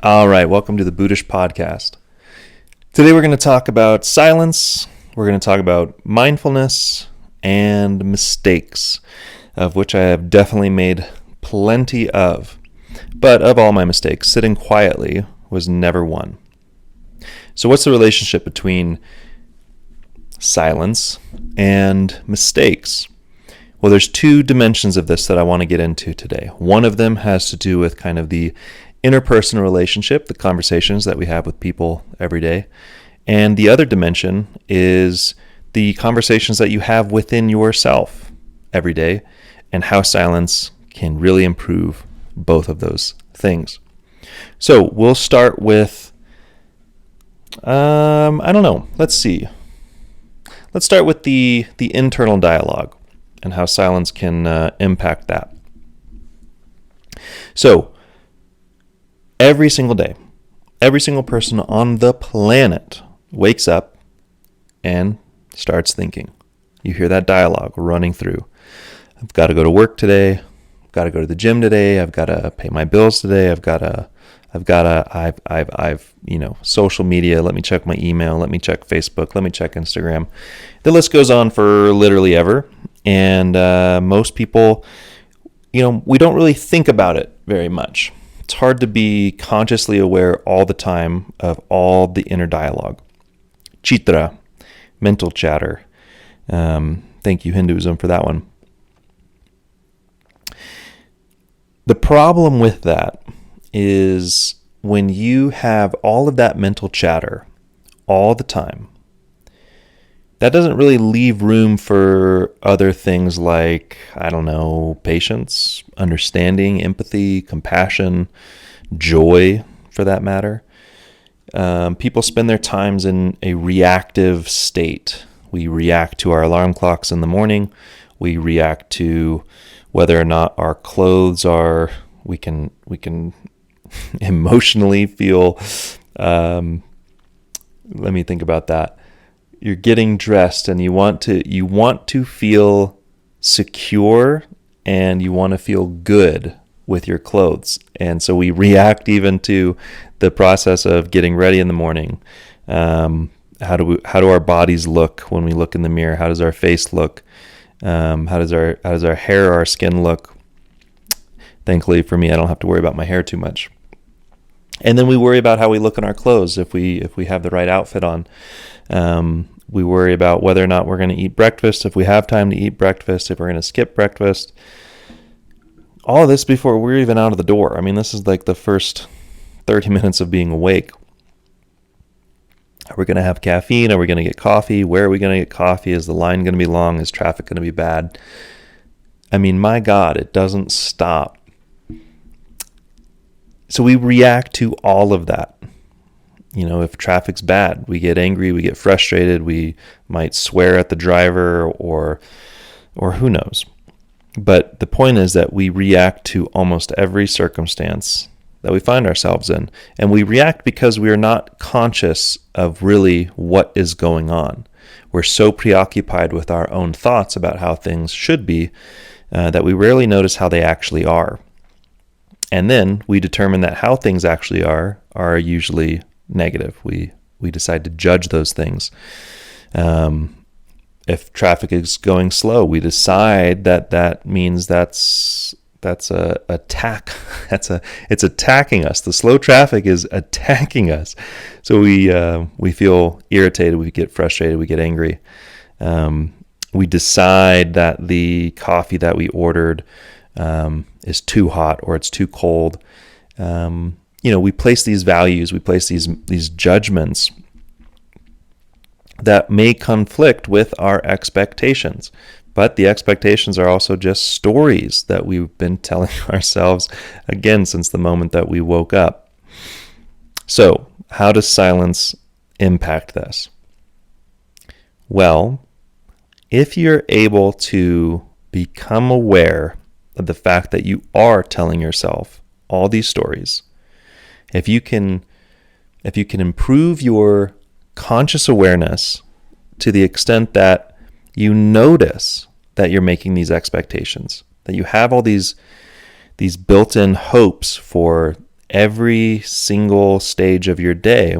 All right, welcome to the Buddhist Podcast. Today we're going to talk about silence, we're going to talk about mindfulness, and mistakes, of which I have definitely made plenty of. But of all my mistakes, sitting quietly was never one. So what's the relationship between silence and mistakes? Well, there's two dimensions of this that I want to get into today. One of them has to do with kind of the interpersonal relationship, the conversations that we have with people every day. And the other dimension is the conversations that you have within yourself every day and how silence can really improve both of those things. So we'll start with, let's see. Let's start with the internal dialogue and how silence can impact that. So, every single day, every single person on the planet wakes up and starts thinking. You hear that dialogue running through. I've got to go to work today. I've got to go to the gym today. I've got to pay my bills today. Social media. Let me check my email. Let me check Facebook. Let me check Instagram. The list goes on for literally ever. And most people, we don't really think about it very much. It's hard to be consciously aware all the time of all the inner dialogue. Chitra, mental chatter. Thank you, Hinduism, for that one. The problem with that is when you have all of that mental chatter all the time, that doesn't really leave room for other things like, patience, understanding, empathy, compassion, joy, for that matter. People spend their times in a reactive state. We react to our alarm clocks in the morning. We react to whether or not our clothes are, we can emotionally feel, let me think about that. You're getting dressed and you want to feel secure and you want to feel good with your clothes. And so we react even to the process of getting ready in the morning. How do our bodies look when we look in the mirror? How does our face look? How does our hair, our skin look? Thankfully for me, I don't have to worry about my hair too much. And then we worry about how we look in our clothes if we have the right outfit on. We worry about whether or not we're going to eat breakfast, if we have time to eat breakfast, if we're going to skip breakfast. All of this before we're even out of the door. I mean, this is like the first 30 minutes of being awake. Are we going to have caffeine? Are we going to get coffee? Where are we going to get coffee? Is the line going to be long? Is traffic going to be bad? I mean, my God, it doesn't stop. So we react to all of that. If traffic's bad, we get angry, we get frustrated, we might swear at the driver or who knows. But the point is that we react to almost every circumstance that we find ourselves in. And we react because we are not conscious of really what is going on. We're so preoccupied with our own thoughts about how things should be that we rarely notice how they actually are. And then we determine that how things actually are usually negative. We decide to judge those things. If traffic is going slow, we decide that means that's a attack. It's attacking us. The slow traffic is attacking us. So we feel irritated. We get frustrated. We get angry. We decide that the coffee that we ordered is too hot or it's too cold. We place these values, we place these judgments that may conflict with our expectations. But the expectations are also just stories that we've been telling ourselves, again, since the moment that we woke up. So, how does silence impact this? Well, if you're able to become aware of the fact that you are telling yourself all these stories, if you can improve your conscious awareness to the extent that you notice that you're making these expectations, that you have all these built-in hopes for every single stage of your day,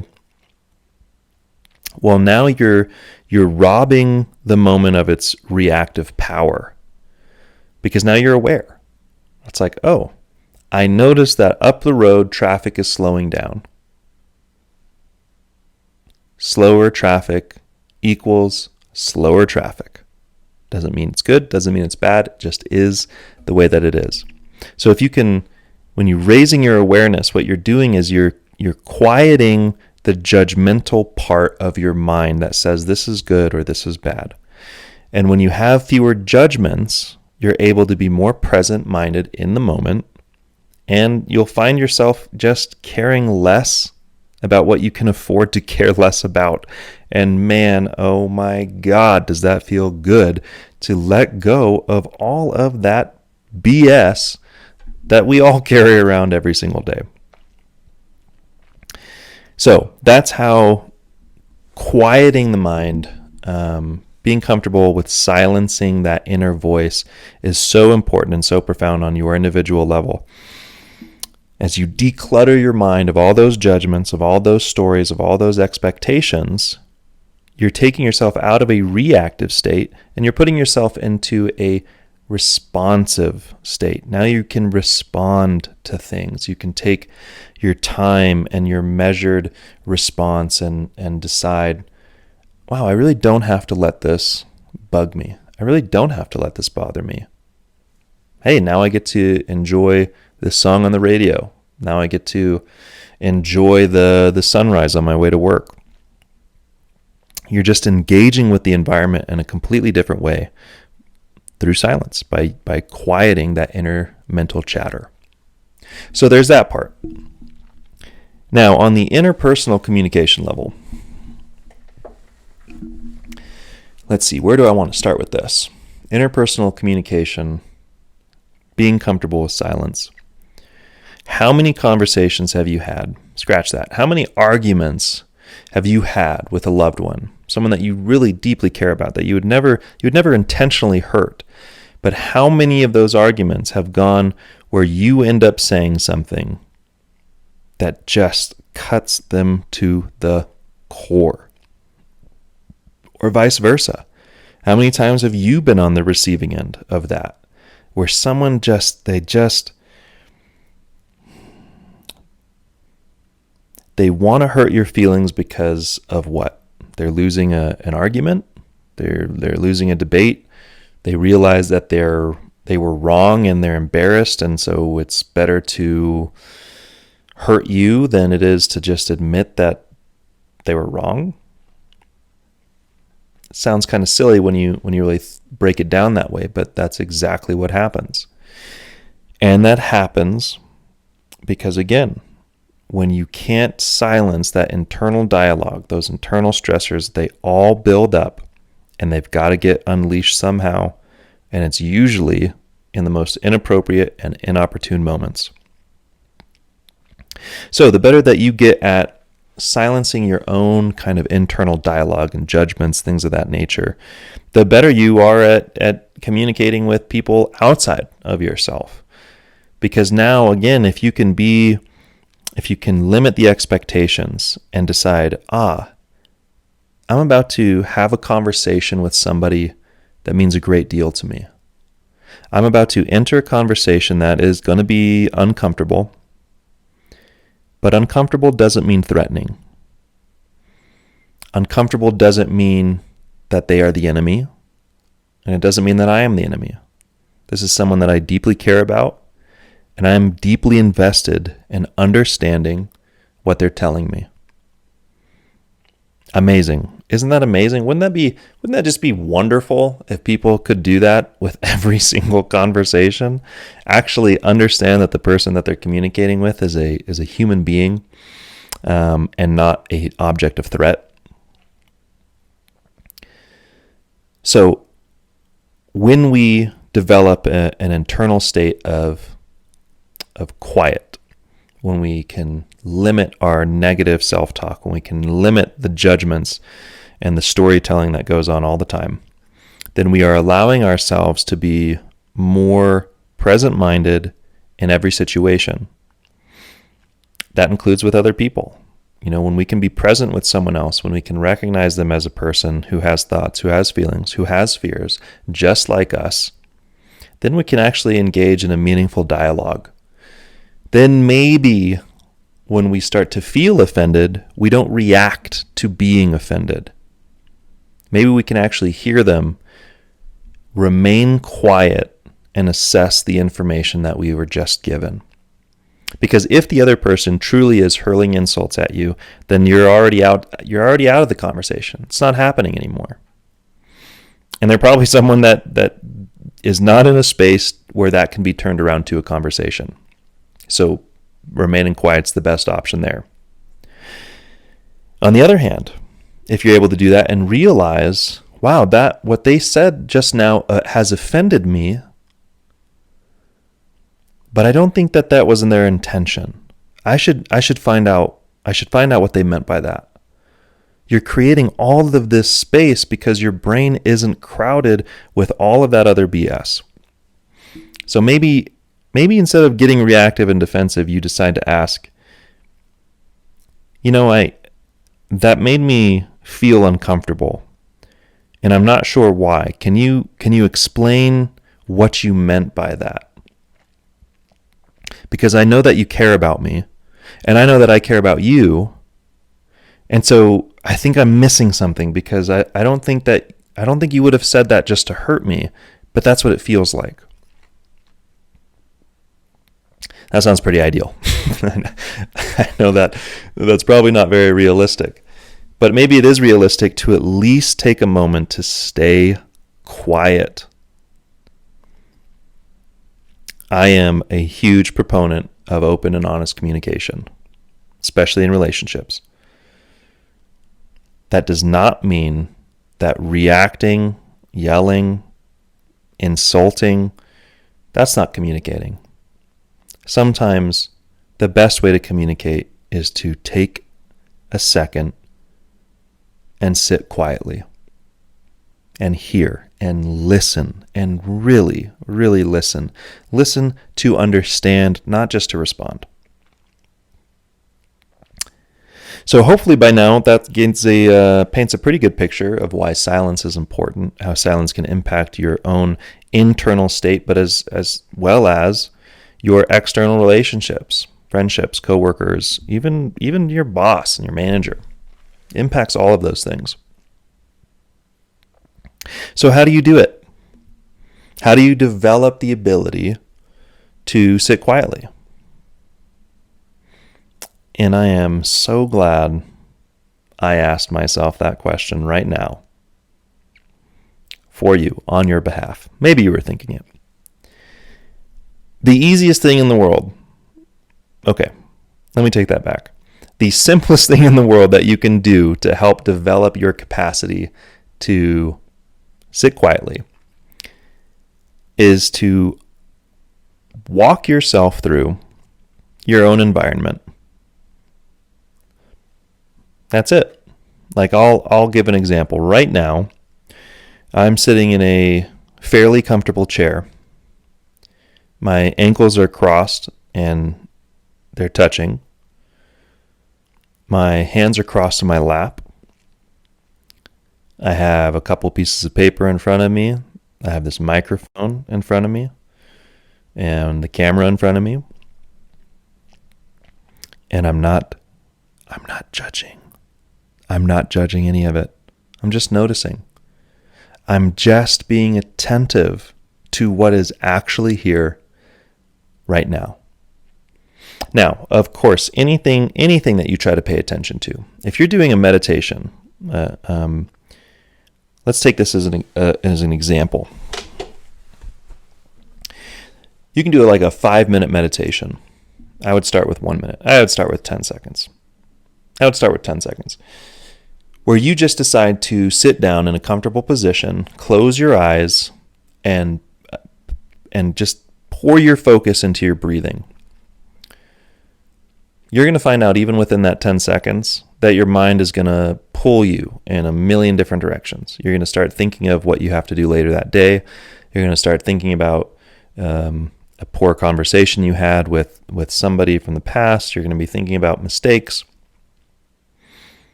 well, now you're robbing the moment of its reactive power, because now you're aware. It's like, oh, I noticed that up the road traffic is slowing down. Slower traffic equals slower traffic. Doesn't mean it's good, doesn't mean it's bad, it just is the way that it is. So if you can, when you're raising your awareness, what you're doing is you're quieting the judgmental part of your mind that says this is good or this is bad. And when you have fewer judgments, you're able to be more present-minded in the moment, and you'll find yourself just caring less about what you can afford to care less about. And man, oh my God, does that feel good to let go of all of that BS that we all carry around every single day. So that's how quieting the mind, being comfortable with silencing that inner voice is so important and so profound on your individual level. As you declutter your mind of all those judgments, of all those stories, of all those expectations, you're taking yourself out of a reactive state and you're putting yourself into a responsive state. Now you can respond to things. You can take your time and your measured response and decide, wow, I really don't have to let this bug me. I really don't have to let this bother me. Hey, now I get to enjoy this song on the radio. Now I get to enjoy the sunrise on my way to work. You're just engaging with the environment in a completely different way through silence, by quieting that inner mental chatter. So there's that part. Now, on the interpersonal communication level, let's see, where do I want to start with this? Interpersonal communication, being comfortable with silence. How many conversations have you had? Scratch that. How many arguments have you had with a loved one? Someone that you really deeply care about, that you would never intentionally hurt. But how many of those arguments have gone where you end up saying something that just cuts them to the core? Or vice versa. How many times have you been on the receiving end of that, where someone they want to hurt your feelings because of what? They're losing an argument. They're losing a debate. They realize that they were wrong and they're embarrassed, and so it's better to hurt you than it is to just admit that they were wrong. It sounds kind of silly when you really break it down that way, but that's exactly what happens. And that happens because, again, when you can't silence that internal dialogue, those internal stressors, they all build up and they've got to get unleashed somehow. And it's usually in the most inappropriate and inopportune moments. So the better that you get at silencing your own kind of internal dialogue and judgments, things of that nature, the better you are at communicating with people outside of yourself. Because now, again, if you can limit the expectations and decide, I'm about to have a conversation with somebody that means a great deal to me. I'm about to enter a conversation that is going to be uncomfortable, but uncomfortable doesn't mean threatening. Uncomfortable doesn't mean that they are the enemy, and it doesn't mean that I am the enemy. This is someone that I deeply care about, and I am deeply invested in understanding what they're telling me. Amazing. Isn't that amazing? Wouldn't that just be wonderful if people could do that with every single conversation? Actually understand that the person that they're communicating with is a human being, and not an object of threat. So when we develop an internal state of quiet, when we can limit our negative self-talk, when we can limit the judgments and the storytelling that goes on all the time, then we are allowing ourselves to be more present-minded in every situation. That includes with other people. When we can be present with someone else, when we can recognize them as a person who has thoughts, who has feelings, who has fears, just like us, then we can actually engage in a meaningful dialogue. Then maybe when we start to feel offended, we don't react to being offended. Maybe we can actually hear them, remain quiet, and assess the information that we were just given. Because if the other person truly is hurling insults at you, then you're already out of the conversation. It's not happening anymore. And they're probably someone that is not in a space where that can be turned around to a conversation. So remaining quiet's the best option there. On the other hand, if you're able to do that and realize, wow, that what they said just now has offended me, but I don't think that wasn't their intention. I should find out what they meant by that. You're creating all of this space because your brain isn't crowded with all of that other BS. So maybe instead of getting reactive and defensive, you decide to ask, that made me feel uncomfortable, and I'm not sure why. Can you explain what you meant by that? Because I know that you care about me, and I know that I care about you, and so I think I'm missing something, because I don't think you would have said that just to hurt me, but that's what it feels like. That sounds pretty ideal. I know that's probably not very realistic, but maybe it is realistic to at least take a moment to stay quiet. I am a huge proponent of open and honest communication, especially in relationships. That does not mean that reacting, yelling, insulting, that's not communicating. Sometimes the best way to communicate is to take a second and sit quietly and hear and listen and really, really listen. Listen to understand, not just to respond. So hopefully by now that paints a pretty good picture of why silence is important, how silence can impact your own internal state, but as well as your external relationships, friendships, coworkers, even your boss and your manager. It impacts all of those things. So how do you do it? How do you develop the ability to sit quietly? And I am so glad I asked myself that question right now for you, on your behalf. Maybe you were thinking it. The easiest thing in the world. Okay, let me take that back. The simplest thing in the world that you can do to help develop your capacity to sit quietly is to walk yourself through your own environment. That's it. Like I'll give an example. Right now, I'm sitting in a fairly comfortable chair. My ankles are crossed and they're touching. My hands are crossed in my lap. I have a couple pieces of paper in front of me. I have this microphone in front of me and the camera in front of me. And I'm not judging. I'm not judging any of it. I'm just noticing. I'm just being attentive to what is actually here right now. Now, of course, anything that you try to pay attention to. If you're doing a meditation, let's take this as an example. You can do like a 5-minute meditation. I would start with 1 minute. I would start with 10 seconds. Where you just decide to sit down in a comfortable position, close your eyes, and just pour your focus into your breathing. You're going to find out even within that 10 seconds that your mind is going to pull you in a million different directions. You're going to start thinking of what you have to do later that day. You're going to start thinking about a poor conversation you had with somebody from the past. You're going to be thinking about mistakes.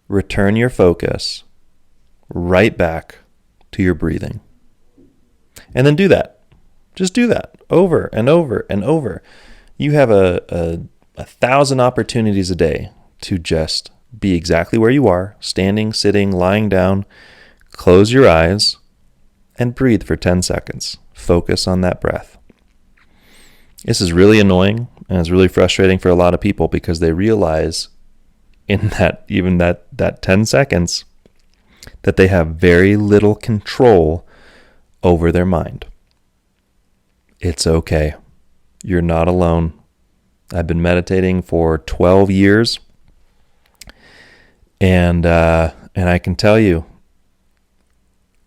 Return your focus right back to your breathing. And then do that. Just do that over and over and over. You have a 1,000 opportunities a day to just be exactly where you are, standing, sitting, lying down. Close your eyes and breathe for 10 seconds. Focus on that breath. This is really annoying and it's really frustrating for a lot of people because they realize in that 10 seconds that they have very little control over their mind. It's okay. You're not alone. I've been meditating for 12 years, and I can tell you,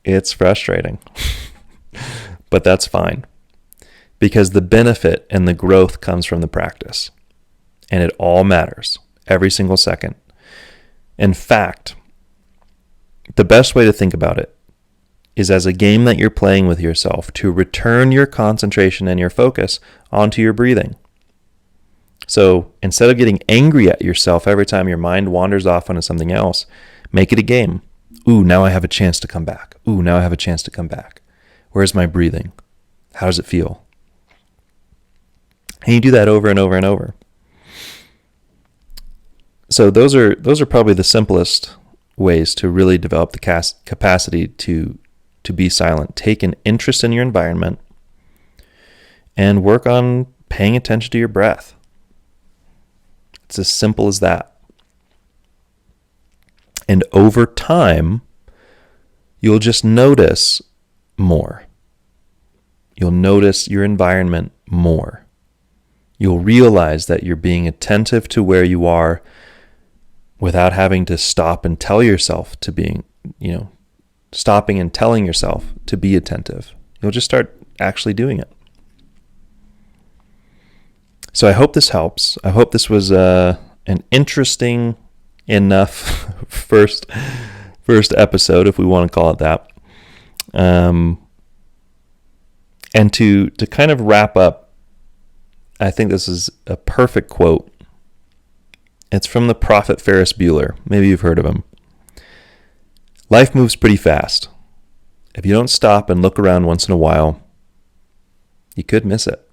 it's frustrating, but that's fine, because the benefit and the growth comes from the practice, and it all matters, every single second. In fact, the best way to think about it is as a game that you're playing with yourself to return your concentration and your focus onto your breathing. So instead of getting angry at yourself every time your mind wanders off onto something else, make it a game. Ooh, now I have a chance to come back. Ooh, now I have a chance to come back. Where's my breathing? How does it feel? And you do that over and over and over. So those are probably the simplest ways to really develop the capacity to be silent. Take an interest in your environment and work on paying attention to your breath. It's as simple as that. And over time, you'll just notice more. You'll notice your environment more. You'll realize that you're being attentive to where you are without having to stop and tell yourself to being, stopping and telling yourself to be attentive. You'll just start actually doing it. So I hope this helps. I hope this was an interesting enough first episode, if we want to call it that. And to kind of wrap up, I think this is a perfect quote. It's from the prophet Ferris Bueller. Maybe you've heard of him. Life moves pretty fast. If you don't stop and look around once in a while, you could miss it.